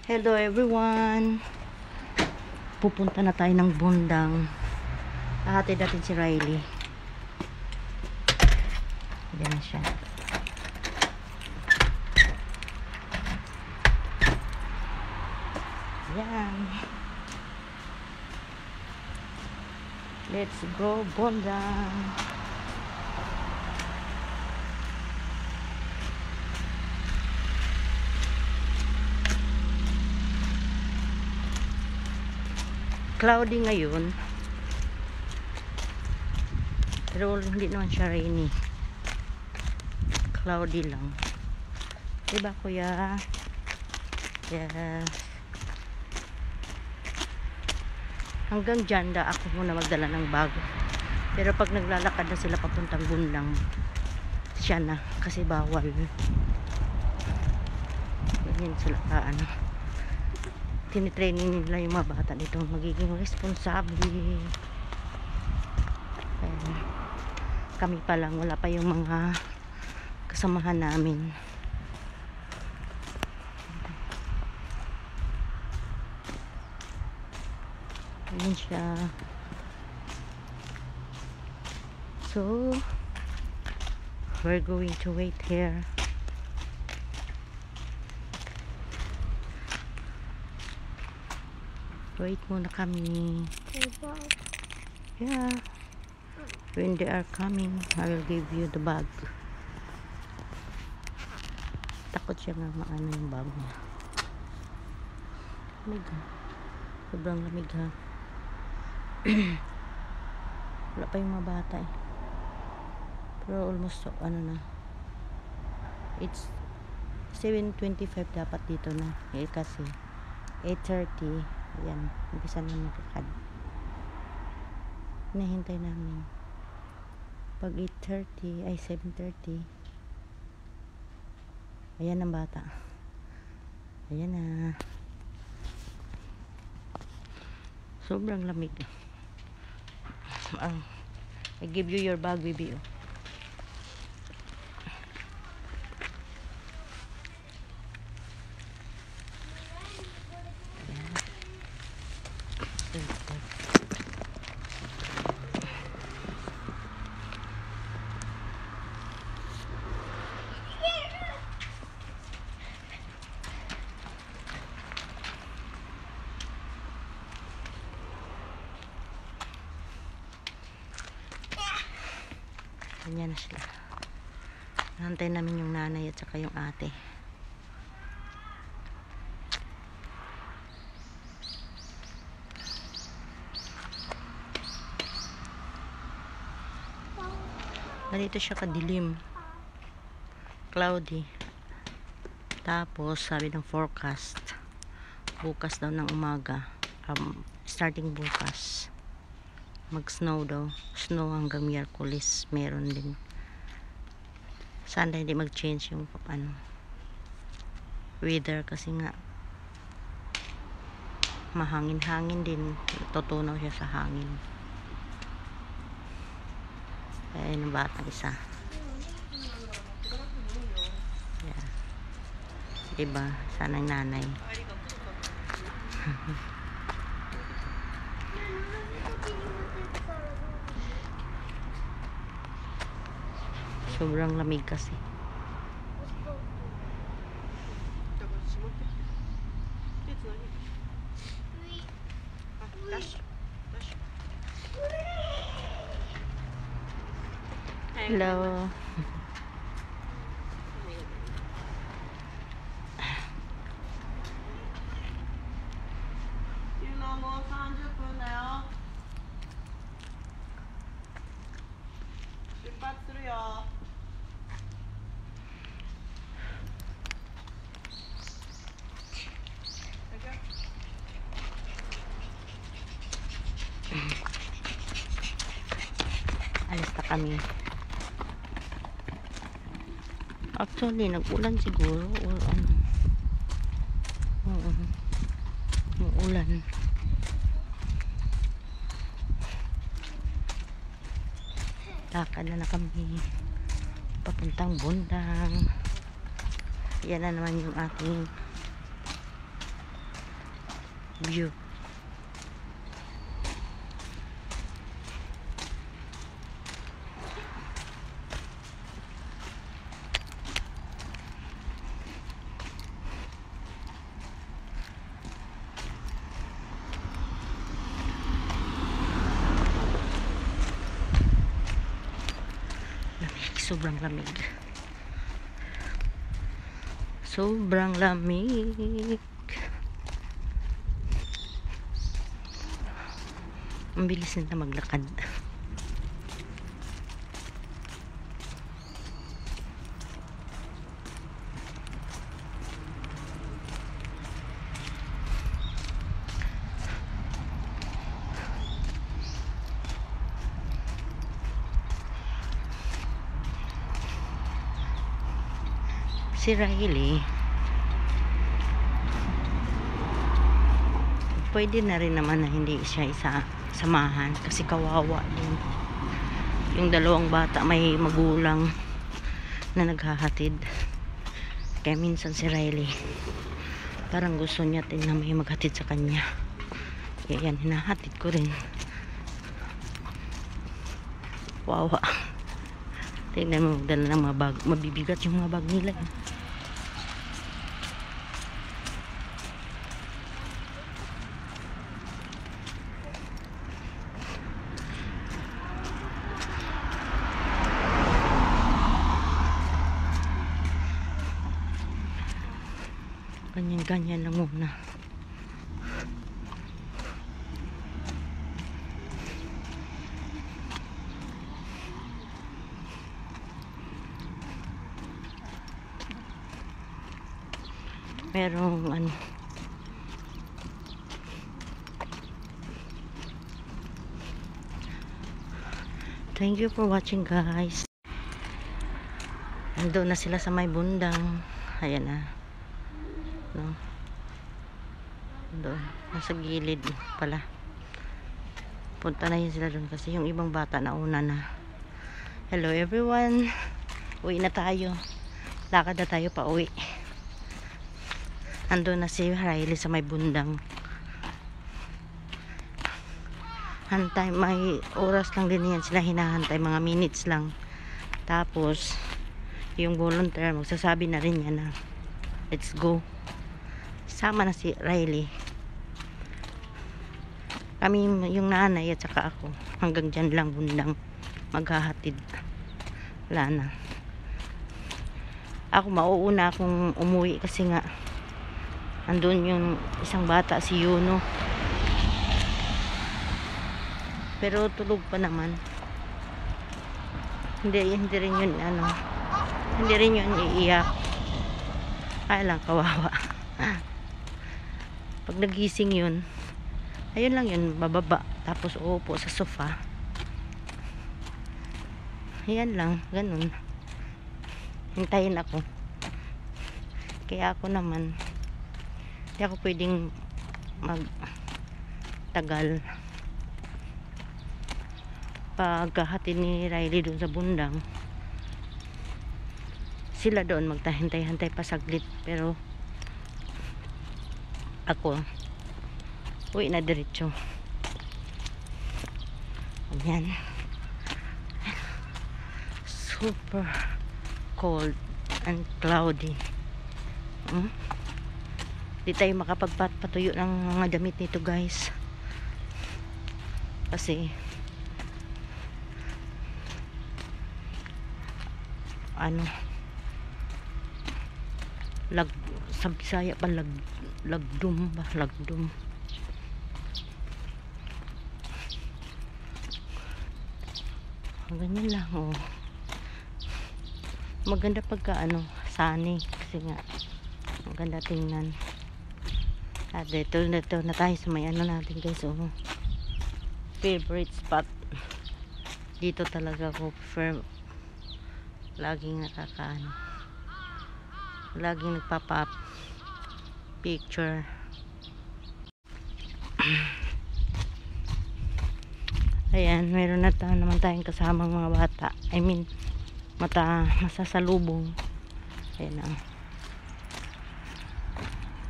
Hello everyone. Pupunta na tayo ng Bundang. Ahatid natin si Riley. Diyan siya. Yan. Let's go Bundang. Cloudy ngayon, pero hindi naman siya rainy. Cloudy lang, diba kuya? Yes. Hanggang dyan ako muna magdala ng bago, pero pag naglalakad na sila papuntang Bundang, siya na, kasi bawal. Ganyan sila tinitraining nila yung mga bata dito magiging responsable. Ayan. Kami pa lang, wala pa yung mga kasamahan namin. Ayan siya. So we're going to wait here. Wait muna kami. Yeah. When they are coming, I will give you the bag. Takot siya nga maano yung bag niya. Lamig ha. Sobrang lamig ha. Wala pa yung mga bata eh. Pero almost ano na. It's 7:25 dapat dito na. Eh kasi 8:30. Ayan, umpisa na magkakad. Hinahintay namin. Pag 8:30 ay 7:30. Ayan ang bata. Ayan na. Sobrang lamig. I give you your bag, baby. Ganyan na sila. Nantay namin yung nanay at saka yung ate. Ganito siya kadilim. Cloudy. Tapos sabi ng forecast, bukas daw ng umaga, starting bukas mag snow daw. Snow hanggang Miyerkules meron din. Sana hindi mag change yung weather kasi nga mahangin-hangin din. Tutunaw siya sa hangin. Ayan ang batang isa. Yeah. Diba? Sana yung nanay. Sobrang lamig kasi. Hello. Alis na kami. Actually, nag-ulan siguro o ano. Oo. Umuulan. Lakad na kami papuntang Bundang. Yan na naman yung aking view. Sobrang lamig. Sobrang lamig. Ang bilis nila maglakad. Si Riley pwede na rin naman na hindi siya samahan kasi kawawa din yung dalawang bata, may magulang na naghahatid. Kaya minsan si Riley parang gusto niya din na may maghatid sa kanya, kaya yan, hinahatid ko rin. Wawa, tingnan mo, magdala ng mga bag, mabibigat yung mga bag nila. Ganyan lang muna. Merong ano, thank you for watching guys. Ando na sila sa may bundang. Ayan na, no? Doon, nasa gilid pala. Punta na yun sila doon kasi yung ibang bata nauna na. Hello everyone, uwi na tayo. Lakad na tayo pa uwi. Ando na si Riley sa may bundang. Hantay, may oras lang din yan sila hinahantay, mga minutes lang. Tapos yung volunteer magsasabi na rin yan na let's go. Sama na si Riley. Kami, yung nanay at saka ako, hanggang dyan lang bundang maghahatid. Wala na. Ako mauuna akong umuwi kasi nga andun yung isang bata, si Yuno, pero tulog pa naman. Hindi rin yun ano, hindi rin yun iiyak, kaya lang kawawa. Pag nagising yun, ayun lang yun, bababa tapos uupo sa sofa. Ayan lang, ganun. Hintayin ako. Kaya ako naman hindi ako pwedeng magtagal. Paghahatid ni Riley doon sa bundang, sila doon magtahintay-hantay pa saglit, pero ako uwi na diretso. Ayan, super cold and cloudy. Di tayo makapagpatuyo ng mga damit nito guys kasi ano, sa Bisaya pa lagdum ba, lagdum. Ganyan lang, oh. Maganda pagka ano, sunny kasi nga maganda tingnan. At dito na tayo sa may ano natin guys, oh. Favorite spot. Dito talaga ako prefer, laging nakakaano, laging nagpapa picture. Ayan, meron na naman tayong kasamang mga bata, I mean masasalubong. Ayan ang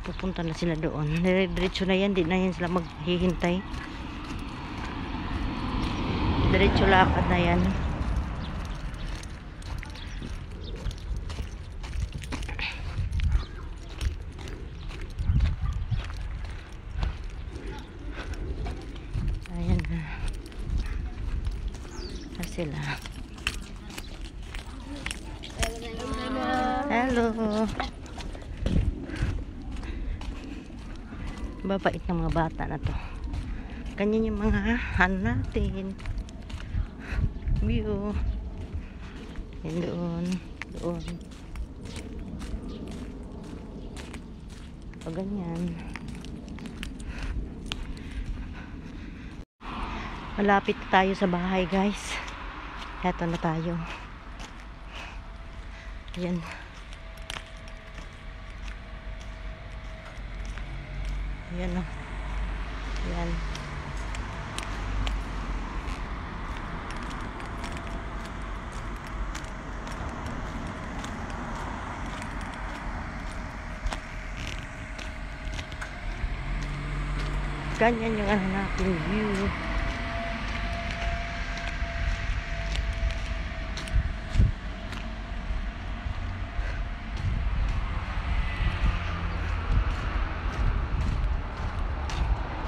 pupunta na sila doon. Diretso na yan, di na yan sila maghihintay. Diretso lakad na yan. Ayan na. Na sila. Hello. Babait ng mga bata na to. Ganyan yung mga ano natin. View. Yan doon. Doon. O ganyan. Malapit tayo sa bahay, guys. Eto na tayo. Yan. Yan o. Yan. Ganyan yung ano natin view.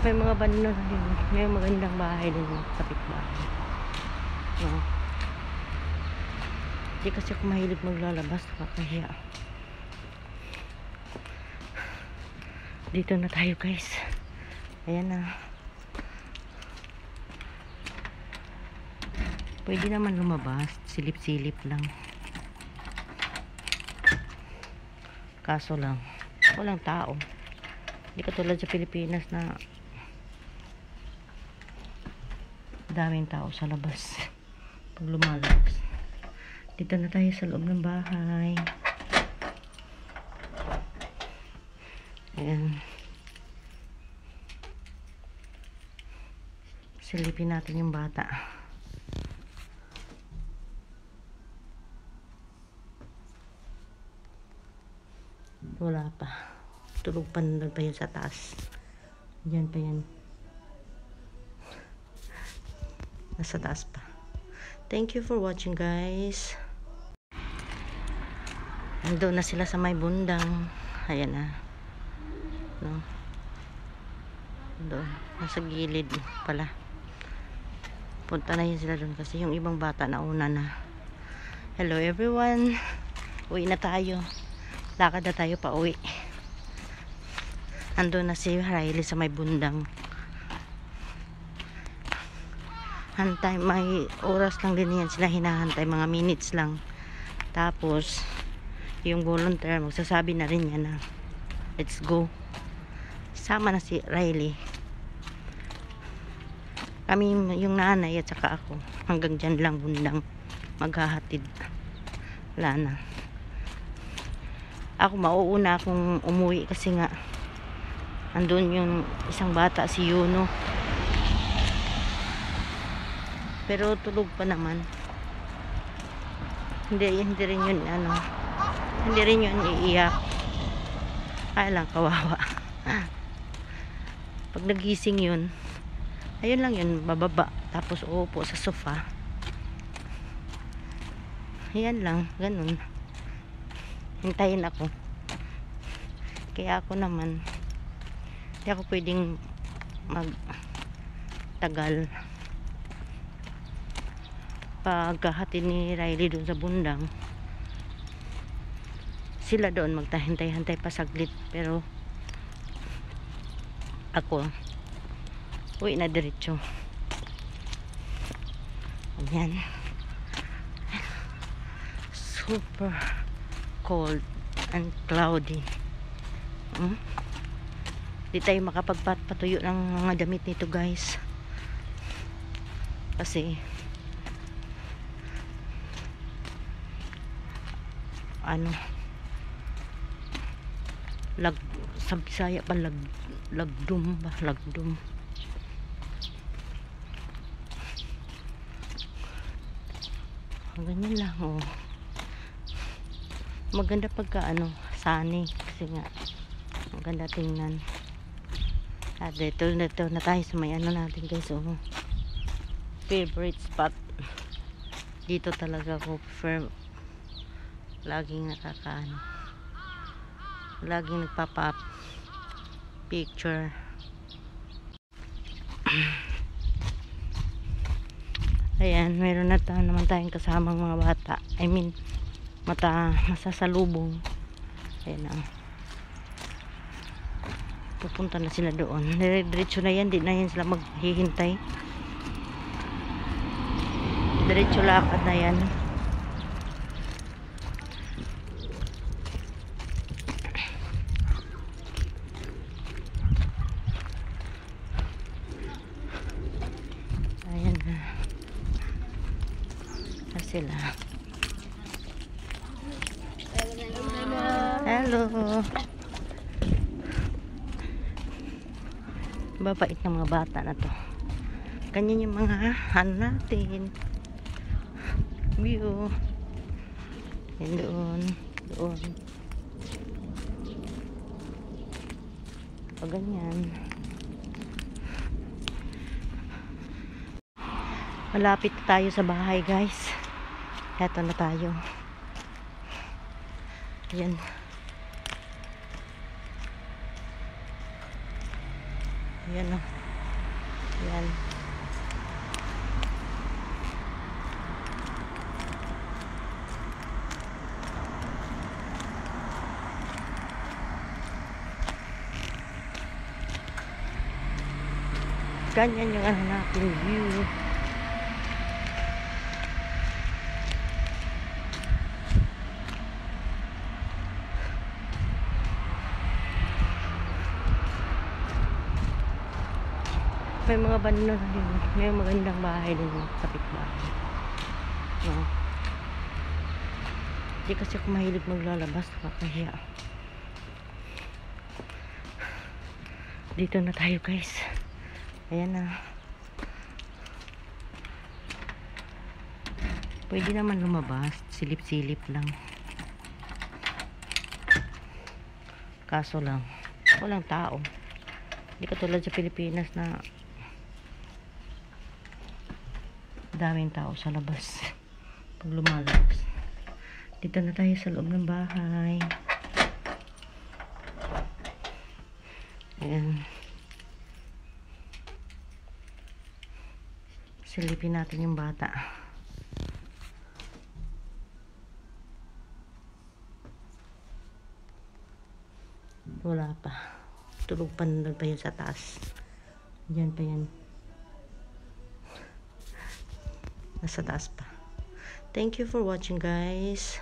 May mga banda din. May magandang bahay din. Kapit bahay. No. Hindi kasi ako mahilig maglalabas. Nakakahiya. Dito na tayo, guys. Ayan na. Pwede naman lumabas. Silip-silip lang. Kaso lang, walang tao. Hindi katulad sa Pilipinas na daming tao sa labas pag lumalabas. Dito na tayo sa loob ng bahay. Ayan. Silipin natin yung bata. Wala pa. Tulog pa na pa yan sa taas. Diyan pa yan. Nasa taas pa. Thank you for watching, guys. Ando na sila sa may bundang. Ayan na. No. Doon. Nasa gilid pala. Punta na yun sila doon kasi yung ibang bata nauna na. Hello everyone. Uwi na tayo. Lakad na tayo pa uwi. Ando na si Riley sa may bundang. Hantay, may oras lang din yan sila hinahantay, mga minutes lang. Tapos yung volunteer magsasabi na rin yan na let's go. Sama na si Riley. Kami yung nanay at saka ako hanggang dyan lang bundang maghahatid. Wala na. Ako mauuna akong umuwi kasi nga andun yung isang bata, si Yuno. Pero tulog pa naman. Hindi rin yun ano. Hindi rin yun iiyak. Kaya lang kawawa. Pag nagising yun, ayun lang yun, bababa. Tapos uupo sa sofa. Ayan lang, ganun. Hintayin ako. Kaya ako naman, hindi ako pwedeng magtagal. Pagkahatid ni Riley doon sa bundang, sila doon magtahintay-hantay pa saglit, pero ako uwi na diretso. Ayan. Super cold and cloudy. Di tayo makapagpatuyo ng mga damit nito, guys, kasi ano, sa Bisaya pa lagdum ba, lagdum. Ganyan lang, oh. Maganda pagka ano, sunny kasi nga maganda tingnan. At dito na tayo sa may ano natin guys. Favorite spot. Dito talaga ako prefer. Laging nakakaano. Laging nagpapa-up picture. Ayan, meron na naman tayong kasamang mga bata. I mean, masasalubong. Ayan na. Pupunta na sila doon. Diretso na yan, di na yan sila maghihintay. Diretso lakad na yan. Ayan na. Sila. Hello. Babait ng mga bata na to. Ganyan yung mga ano natin. View. Yan doon. Doon. O ganyan. Malapit tayo sa bahay guys. Eto na tayo. Ayan. Ayan o. Ayan. Ganyan yung ano natin view. May mga banda din. May magandang bahay din. Kapit bahay. No? Hindi kasi ako mahilig maglalabas. Nakakahiya. Dito na tayo guys. Ayan na. Pwede naman lumabas. Silip-silip lang. Kaso lang. Walang tao. Hindi katulad sa Pilipinas na daming tao sa labas pag lumalabas. Dito na tayo sa loob ng bahay. Ayan. Silipin natin yung bata. Wala pa. Tulog pa, nandun pa yun sa taas. Diyan pa yan. Nasa taas pa. Thank you for watching guys.